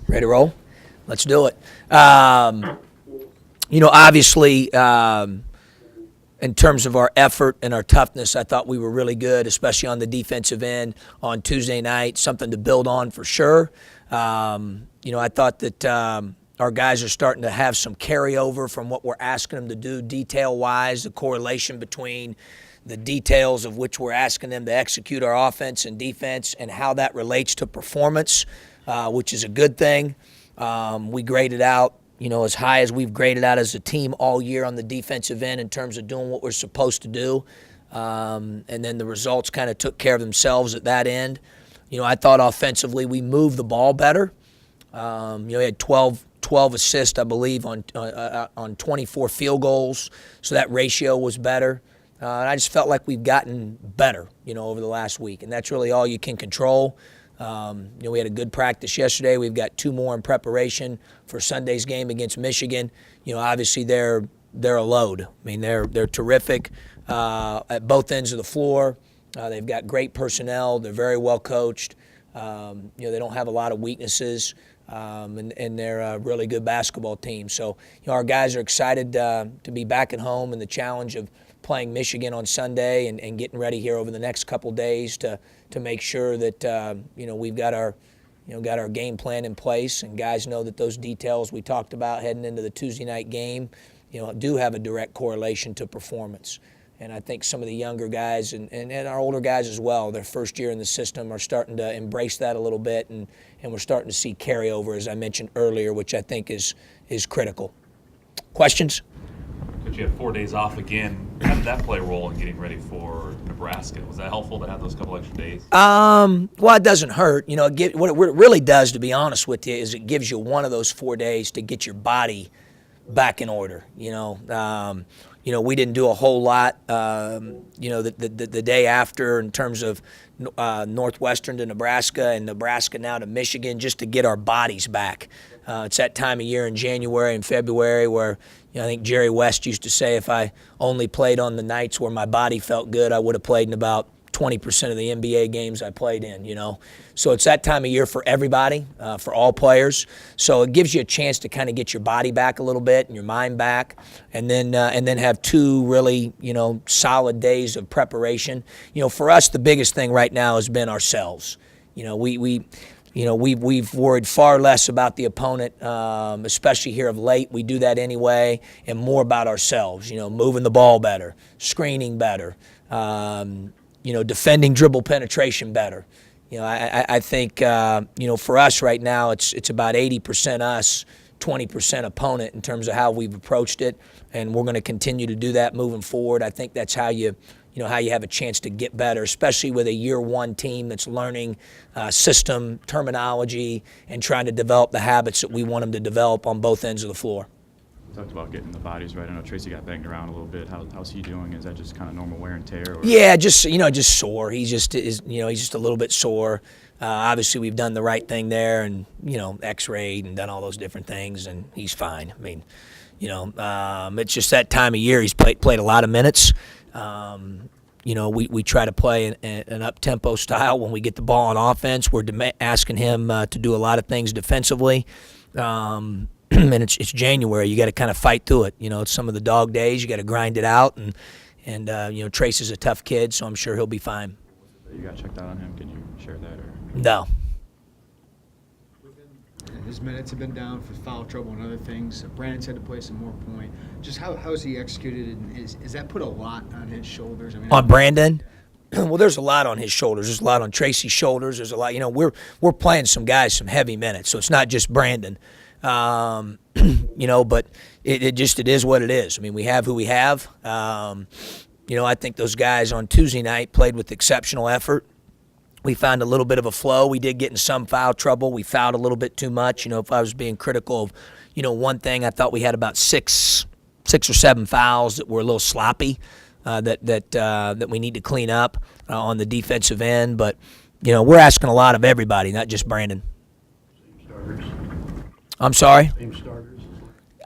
Ready to roll? Let's do it. Obviously, in terms of our effort and our toughness, I thought we were really good, especially on the defensive end on Tuesday night, something to build on for sure. I thought that our guys are starting to have some carryover from what we're asking them to do detail-wise, the correlation between the details of which we're asking them to execute our offense and defense and how that relates to performance, which is a good thing. We graded out, as high as we've graded out as a team all year on the defensive end in terms of doing what we're supposed to do. And then the results kind of took care of themselves at that end. I thought offensively we moved the ball better. We had 12 assists, I believe, on 24 field goals. So that ratio was better. And I just felt like we've gotten better, over the last week. And that's really all you can control. We had a good practice yesterday. We've got 2 more in preparation for Sunday's game against Michigan. Obviously they're a load. I mean, they're terrific at both ends of the floor. They've got great personnel. They're very well coached. They don't have a lot of weaknesses, and they're a really good basketball team. So, our guys are excited to be back at home and the challenge of playing Michigan on Sunday and getting ready here over the next couple days to make sure that we've got our game plan in place, and guys know that those details we talked about heading into the Tuesday night game do have a direct correlation to performance. And I think some of the younger guys and our older guys as well, their first year in the system, are starting to embrace that a little bit, and we're starting to see carryover, as I mentioned earlier, which I think is critical. Questions? But you have 4 days off again. How did that play a role in getting ready for Nebraska? Was that helpful to have those couple extra days? Well, it doesn't hurt. What it really does, to be honest with you, is it gives you one of those 4 days to get your body back in order. We didn't do a whole lot, the day after in terms of Northwestern to Nebraska and Nebraska now to Michigan, just to get our bodies back. It's that time of year in January and February where I think Jerry West used to say if I only played on the nights where my body felt good, I would have played in about 20% of the NBA games I played in, So it's that time of year for everybody, for all players. So it gives you a chance to kind of get your body back a little bit and your mind back, and then have 2 really, solid days of preparation. For us, the biggest thing right now has been ourselves. We've worried far less about the opponent, especially here of late. We do that anyway, and more about ourselves, moving the ball better, screening better, defending dribble penetration better. I think, for us right now, it's about 80% us, 20% opponent in terms of how we've approached it, and we're going to continue to do that moving forward. I think that's how you have a chance to get better, especially with a year 1 team that's learning system, terminology, and trying to develop the habits that we want them to develop on both ends of the floor. You talked about getting the bodies right. I know Tracy got banged around a little bit. How's he doing? Is that just kind of normal wear and tear? Or? Yeah, just sore. He's just a little bit sore. Obviously, we've done the right thing there, and X-rayed and done all those different things, and he's fine. I mean, it's just that time of year. He's played a lot of minutes. We try to play an up-tempo style when we get the ball on offense. We're asking him to do a lot of things defensively. And it's January. You got to kind of fight through it. It's some of the dog days. You got to grind it out. And Trace is a tough kid, so I'm sure he'll be fine. You got checked out on him. Can you share that? Or? No. His minutes have been down for foul trouble and other things. Brandon's had to play some more point. Just how has he executed, and is that put a lot on his shoulders? On Brandon? Well, there's a lot on his shoulders. There's a lot on Tracy's shoulders. There's a lot. We're playing some guys some heavy minutes, so it's not just Brandon. But it is what it is. I mean, we have who we have. I think those guys on Tuesday night played with exceptional effort. We found a little bit of a flow. We did get in some foul trouble. We fouled a little bit too much. If I was being critical of, one thing, I thought we had about six or 7 fouls that were a little sloppy that we need to clean up on the defensive end. But, we're asking a lot of everybody, not just Brandon. Starters. I'm sorry? Same starters.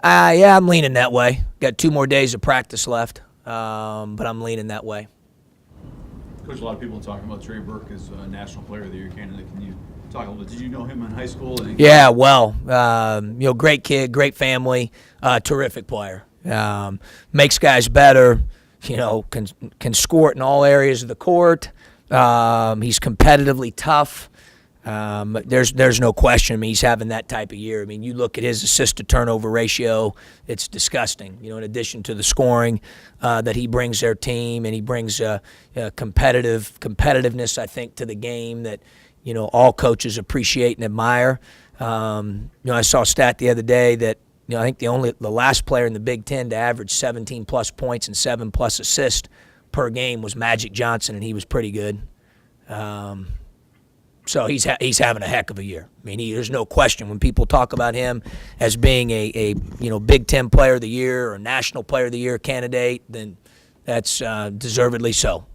Yeah, I'm leaning that way. Got 2 more days of practice left, but I'm leaning that way. Coach, a lot of people are talking about Trey Burke as a National Player of the Year candidate. Can you Talk a little bit. Did you know him in high school? Yeah, well, great kid, great family, terrific player. Makes guys better. Can score it in all areas of the court. He's competitively tough. There's no question. I mean, he's having that type of year. I mean, you look at his assist to turnover ratio; it's disgusting. In addition to the scoring that he brings their team, and he brings competitiveness, I think, to the game that all coaches appreciate and admire. I saw a stat the other day that I think the last player in the Big Ten to average 17 plus points and 7 plus assists per game was Magic Johnson, and he was pretty good. So he's having a heck of a year. I mean, there's no question when people talk about him as being a Big Ten Player of the Year or National Player of the Year candidate, then that's deservedly so.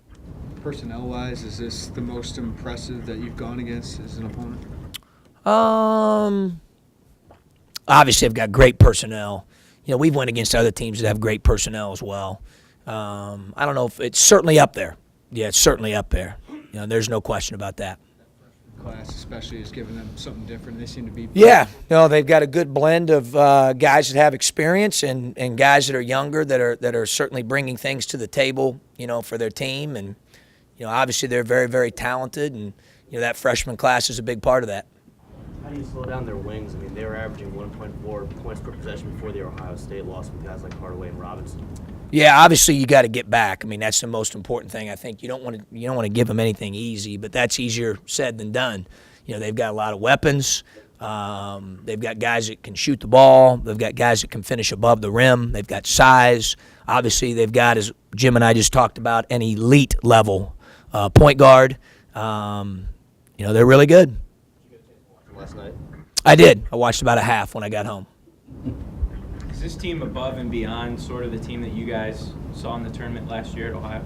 Personnel-wise, is this the most impressive that you've gone against as an opponent? Obviously, I've got great personnel. We've went against other teams that have great personnel as well. I don't know if it's certainly up there. Yeah, it's certainly up there. There's no question about that. Class especially has given them something different. They seem to be. Yeah, they've got a good blend of guys that have experience and guys that are younger that are certainly bringing things to the table, for their team. And obviously they're very, very talented, and that freshman class is a big part of that. How do you slow down their wings? I mean, they were averaging 1.4 points per possession before the Ohio State loss with guys like Hardaway and Robinson. Yeah, obviously you got to get back. I mean, that's the most important thing. I think you don't want to give them anything easy, but that's easier said than done. They've got a lot of weapons. They've got guys that can shoot the ball. They've got guys that can finish above the rim. They've got size. Obviously, they've got, as Jim and I just talked about, an elite level point guard. They're really good. Last night? I did. I watched about a half when I got home. Is this team above and beyond sort of the team that you guys saw in the tournament last year at Ohio?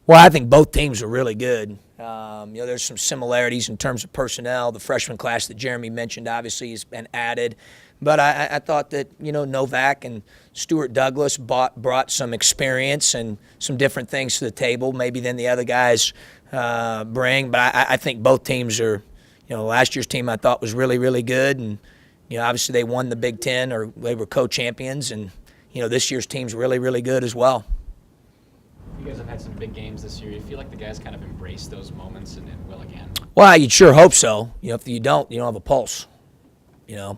Well, I think both teams are really good. There's some similarities in terms of personnel. The freshman class that Jeremy mentioned obviously has been added. But I thought that, Novak and Stuart Douglas brought some experience and some different things to the table maybe than the other guys bring. But I think both teams are, last year's team I thought was really, really good. And, obviously they won the Big Ten, or they were co-champions. And, this year's team's really, really good as well. You guys have had some big games this year. You feel like the guys kind of embrace those moments and will again? Well, you'd sure hope so. If you don't have a pulse. You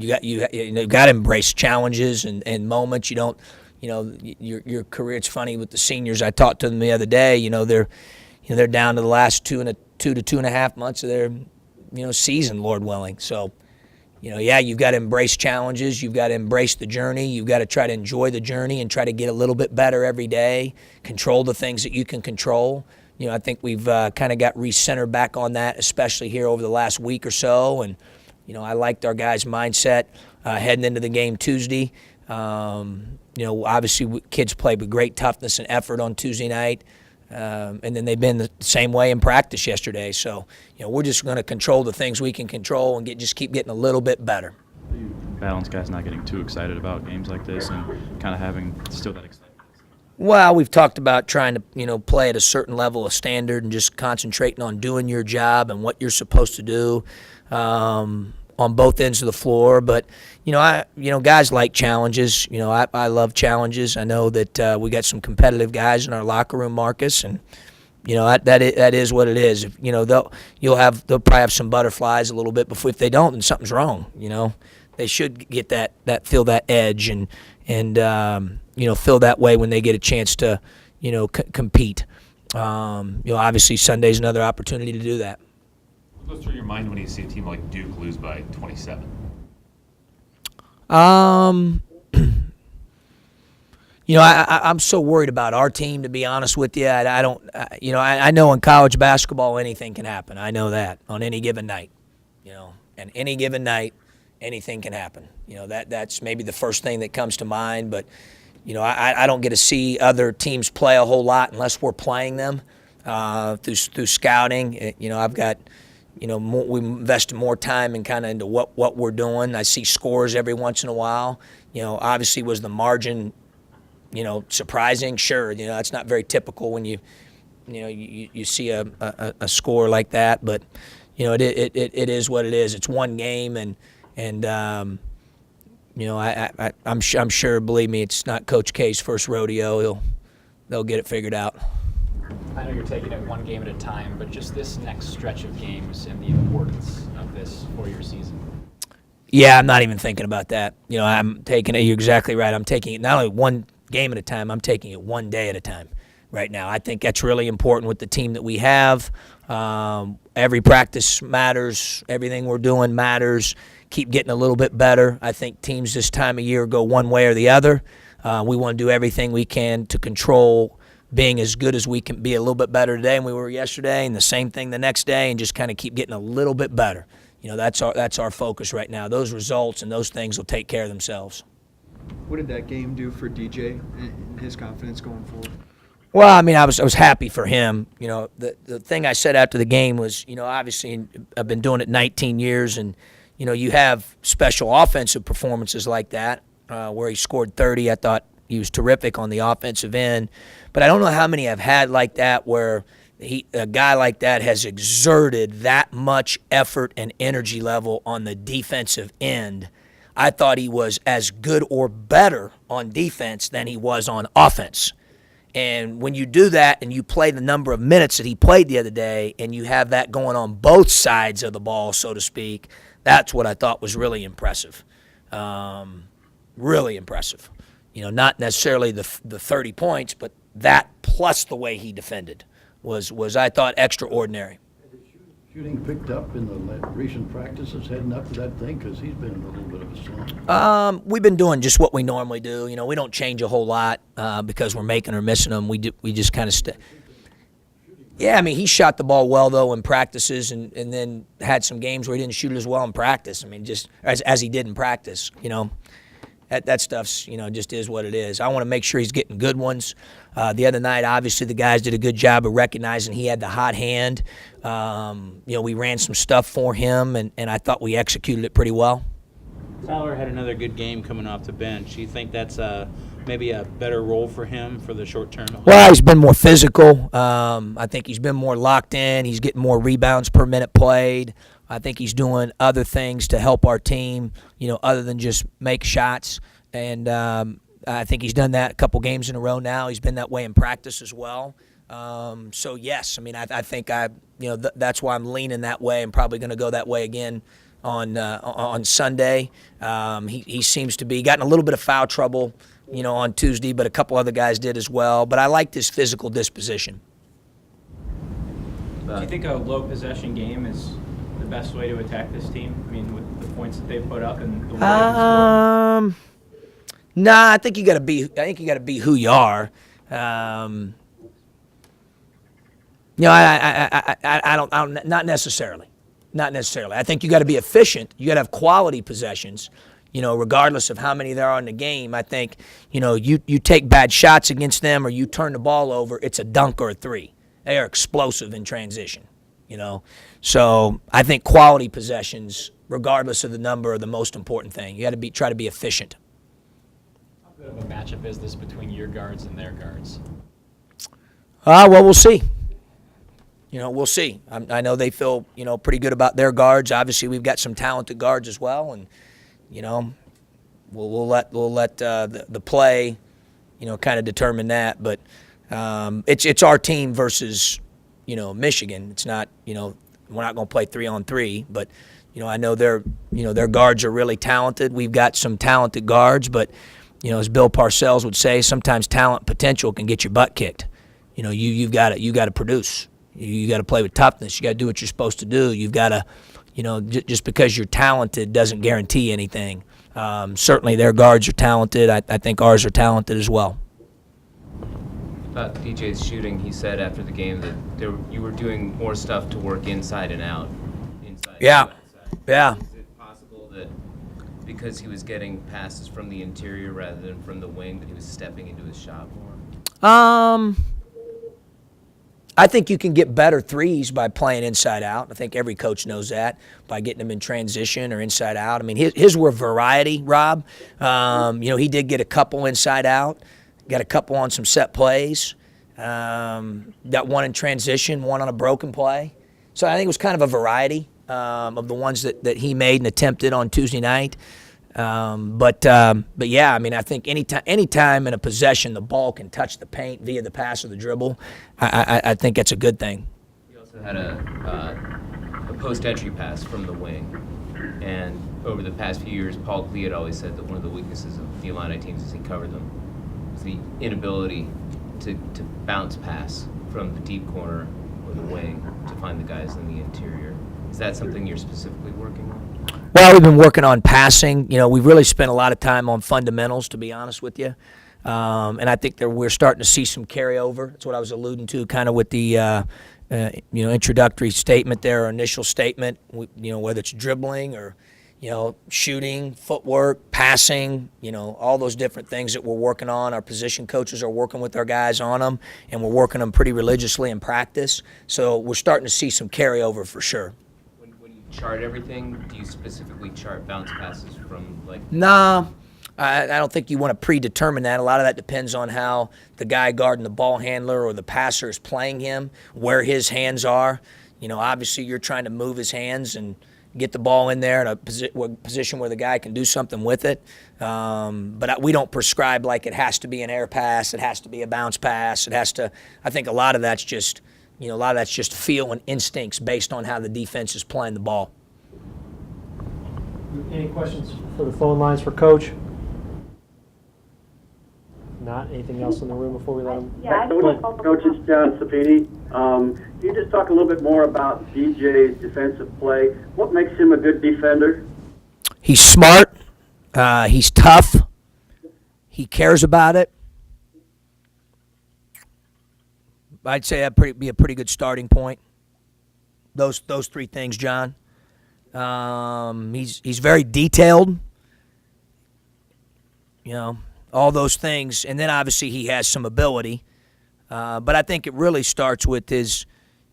got to embrace challenges and moments. You don't, your career. It's funny with the seniors. I talked to them the other day. They're down to the last 2 to 2.5 months of their season, Lord willing. So, you've got to embrace challenges. You've got to embrace the journey. You've got to try to enjoy the journey and try to get a little bit better every day. Control the things that you can control. I think we've kind of got recentered back on that, especially here over the last week or so. And I liked our guys' mindset heading into the game Tuesday. Obviously kids played with great toughness and effort on Tuesday night. And then they've been the same way in practice yesterday. So, we're just going to control the things we can control and just keep getting a little bit better. Balance guys not getting too excited about games like this and kind of having still that excitement. Well, we've talked about trying to, play at a certain level of standard and just concentrating on doing your job and what you're supposed to do on both ends of the floor. But, guys like challenges. I love challenges. I know that we got some competitive guys in our locker room, Marcus, and, that is what it is. They'll probably have some butterflies a little bit before. If they don't, then something's wrong. They should get feel that edge and feel that way when they get a chance to, compete. Obviously Sunday's another opportunity to do that. What goes through your mind when you see a team like Duke lose by 27? I'm so worried about our team, to be honest with you. I know in college basketball anything can happen. I know that on any given night. And any given night, anything can happen. That's maybe the first thing that comes to mind. But, I don't get to see other teams play a whole lot unless we're playing them through scouting. I've got, we invested more time and kind of into what we're doing. I see scores every once in a while. Obviously was the margin, surprising? Sure, that's not very typical when you see a score like that. But, it is what it is. It's one game, and I'm sure. Believe me, it's not Coach K's first rodeo. They'll get it figured out. I know you're taking it one game at a time, but just this next stretch of games and the importance of this for your season. Yeah, I'm not even thinking about that. I'm taking it. You're exactly right. I'm taking it not only one game at a time. I'm taking it one day at a time. Right now, I think that's really important with the team that we have. Every practice matters. Everything we're doing matters. Keep getting a little bit better. I think teams this time of year go one way or the other. We want to do everything we can to control being as good as we can, be a little bit better today than we were yesterday, and the same thing the next day, and just kind of keep getting a little bit better. That's our focus right now. Those results and those things will take care of themselves. What did that game do for DJ and his confidence going forward? Well, I mean, I was happy for him. The thing I said after the game was, obviously I've been doing it 19 years, and you have special offensive performances like that where he scored 30. I thought he was terrific on the offensive end, but I don't know how many I've had like that where a guy like that has exerted that much effort and energy level on the defensive end. I thought he was as good or better on defense than he was on offense. And when you do that and you play the number of minutes that he played the other day and you have that going on both sides of the ball, so to speak, that's what I thought was really impressive. Really impressive. Not necessarily the 30 points, but that plus the way he defended was I thought, extraordinary. Shooting picked up in the recent practices heading up to that thing? Because he's been in a little bit of a slump. We've been doing just what we normally do. We don't change a whole lot because we're making or missing them. We just kind of stay. Yeah, I mean, he shot the ball well, though, in practices and then had some games where he didn't shoot it as well in practice. I mean, just as he did in practice, That stuff's, just is what it is. I want to make sure he's getting good ones. The other night, obviously, the guys did a good job of recognizing he had the hot hand. We ran some stuff for him, and I thought we executed it pretty well. Tyler had another good game coming off the bench. Do you think that's maybe a better role for him for the short term? Well, he's been more physical. I think he's been more locked in. He's getting more rebounds per minute played. I think he's doing other things to help our team, other than just make shots. And I think he's done that a couple games in a row now. He's been that way in practice as well. So, yes, I mean, I think that's why I'm leaning that way and probably going to go that way again on Sunday. He seems to be gotten a little bit of foul trouble, on Tuesday, but a couple other guys did as well. But I liked his physical disposition. Do you think a low possession game is the best way to attack this team? I mean, with the points that they put up and the way they score? Nah, I think you got to be. I think you got to be who you are. I don't. Not necessarily. Not necessarily. I think you got to be efficient. You got to have quality possessions. Regardless of how many there are in the game. I think you take bad shots against them or you turn the ball over. It's a dunk or a three. They are explosive in transition. So I think quality possessions, regardless of the number, are the most important thing. You got to try to be efficient. How good of a matchup is this between your guards and their guards? Well, we'll see. We'll see. I know they feel, pretty good about their guards. Obviously, we've got some talented guards as well, and we'll let the play, kind of determine that. But it's our team versus, Michigan. It's not, we're not going to play 3-on-3, but I know their guards are really talented. We've got some talented guards, but as Bill Parcells would say, sometimes talent potential can get your butt kicked. You've got to produce. You got to play with toughness. You got to do what you're supposed to do. You've got to, just because you're talented doesn't guarantee anything. Certainly their guards are talented. I think ours are talented as well. About DJ's shooting, he said after the game that you were doing more stuff to work inside and out. Yeah. Yeah. Is it possible that because he was getting passes from the interior rather than from the wing, that he was stepping into his shot more? I think you can get better threes by playing inside out. I think every coach knows that, by getting them in transition or inside out. I mean, his were variety, Rob. He did get a couple inside out, got a couple on some set plays, got one in transition, one on a broken play. So I think it was kind of a variety of the ones that he made and attempted on Tuesday night. But yeah, I mean, I think anytime in a possession the ball can touch the paint via the pass or the dribble, I think that's a good thing. He also had a post-entry pass from the wing. And over the past few years, Paul Klee had always said that one of the weaknesses of the Illini teams is he covered them. Was the inability to bounce pass from the deep corner or the wing to find the guys in the interior. Is that something you're specifically working on? Well, we've been working on passing. We've really spent a lot of time on fundamentals, to be honest with you. And I think that we're starting to see some carryover. That's what I was alluding to kind of with the introductory statement there, or initial statement, whether it's dribbling or, shooting, footwork, passing, all those different things that we're working on. Our position coaches are working with our guys on them, and we're working them pretty religiously in practice. So we're starting to see some carryover for sure. When you chart everything, do you specifically chart bounce passes from Nah. I don't think you want to predetermine that. A lot of that depends on how the guy guarding the ball handler or the passer is playing him, where his hands are. Obviously you're trying to move his hands and get the ball in there in a position where the guy can do something with it. But we don't prescribe like it has to be an air pass, it has to be a bounce pass, it has to. I think a lot of that's just feel and instincts based on how the defense is playing the ball. Any questions for the phone lines for Coach? Not anything else in the room before we let him? Yeah, Coach, it's John Sapini. Can you just talk a little bit more about DJ's defensive play? What makes him a good defender? He's smart. He's tough. He cares about it. I'd say that'd be a pretty good starting point. Those three things, John. He's very detailed. All those things, and then obviously he has some ability. But I think it really starts with his,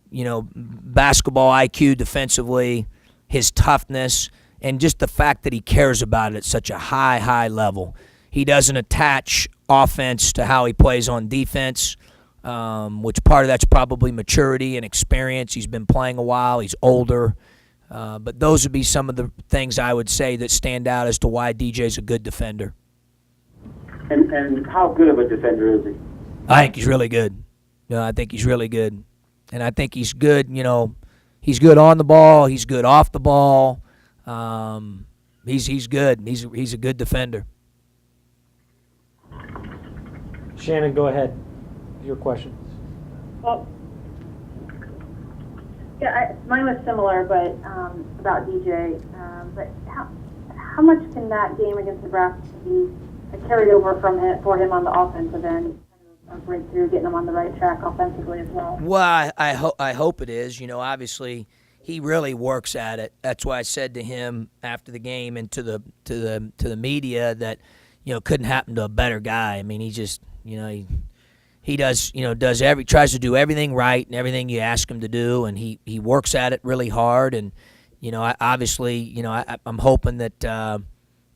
basketball IQ defensively, his toughness, and just the fact that he cares about it at such a high level. He doesn't attach offense to how he plays on defense, which part of that's probably maturity and experience. He's been playing a while. He's older. But those would be some of the things I would say that stand out as to why DJ's a good defender. And how good of a defender is he? I think he's really good. I think he's really good. And I think he's good, he's good on the ball. He's good off the ball. He's good. He's a good defender. Shannon, go ahead. Your question. Well, yeah, mine was similar, but about DJ. But how much can that game against Nebraska be a carryover for him on the offensive end, a breakthrough, getting him on the right track offensively as well? Well, I hope it is. Obviously he really works at it. That's why I said to him after the game and to the media that couldn't happen to a better guy. I mean, he just he does tries to do everything right and everything you ask him to do, and he works at it really hard. And I'm hoping that.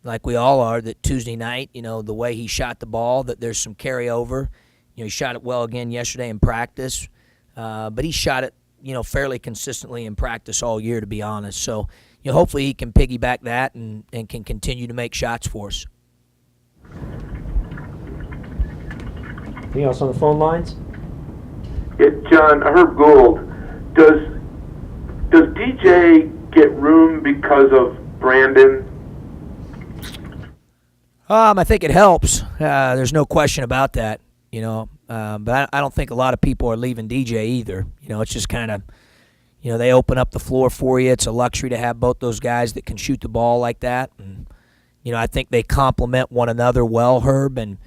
Like we all are, that Tuesday night, the way he shot the ball, that there's some carryover. He shot it well again yesterday in practice, but he shot it, fairly consistently in practice all year, to be honest. So, hopefully he can piggyback that and can continue to make shots for us. Anything else on the phone lines? Yeah, John, Herb Gould, does DJ get room because of Brandon? I think it helps. There's no question about that, But I don't think a lot of people are leaving DJ either. It's just kind of, they open up the floor for you. It's a luxury to have both those guys that can shoot the ball like that. And, I think they complement one another well, Herb. And,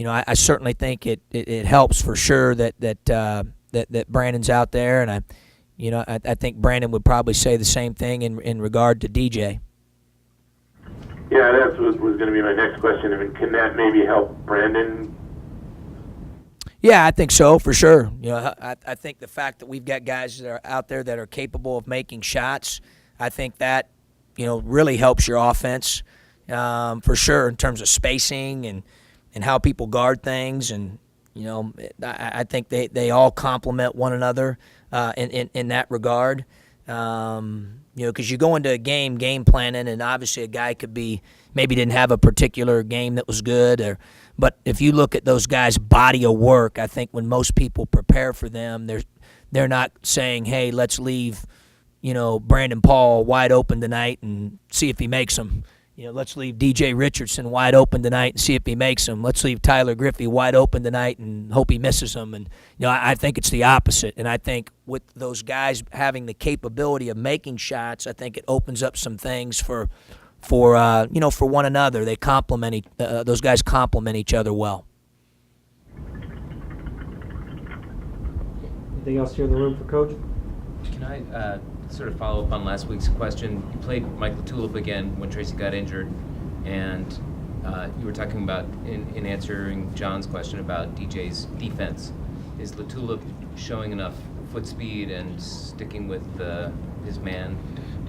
I certainly think it helps for sure that Brandon's out there. And I think Brandon would probably say the same thing in regard to DJ. Yeah, that was going to be my next question. I mean, can that maybe help Brandon? Yeah, I think so, for sure. I think the fact that we've got guys that are out there that are capable of making shots, I think that, really helps your offense, for sure, in terms of spacing and how people guard things. And, I think they all complement one another in that regard. Because you go into a game planning, and obviously a guy could be maybe didn't have a particular game that was good, but if you look at those guys' body of work, I think when most people prepare for them, they're not saying, hey, let's leave, Brandon Paul wide open tonight and see if he makes them. Let's leave DJ Richardson wide open tonight and see if he makes them. Let's leave Tyler Griffey wide open tonight and hope he misses them. And I think it's the opposite. And I think with those guys having the capability of making shots, I think it opens up some things for one another. They complement those guys complement each other well. Anything else here in the room for Coach? Can I sort of follow up on last week's question? You played Mike Latulip again when Tracy got injured, and you were talking about, in answering John's question about DJ's defense, is Latulip showing enough foot speed and sticking with his man?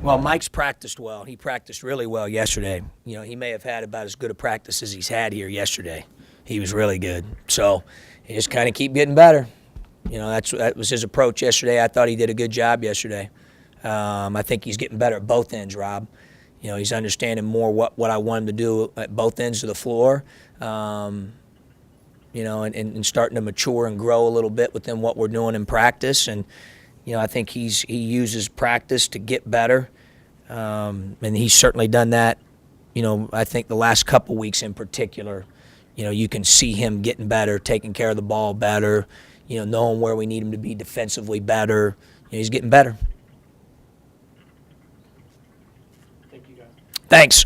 Well, Mike's practiced well. He practiced really well yesterday. He may have had about as good a practice as he's had here yesterday. He was really good. So he just kind of keep getting better. That was his approach yesterday. I thought he did a good job yesterday. I think he's getting better at both ends, Rob. He's understanding more what I want him to do at both ends of the floor, and starting to mature and grow a little bit within what we're doing in practice. And, I think he uses practice to get better, and he's certainly done that. I think the last couple weeks in particular, you can see him getting better, taking care of the ball better, knowing where we need him to be defensively better. He's getting better. Thank you, guys. Thanks.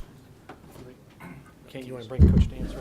Kate, you want to bring Coach to answer?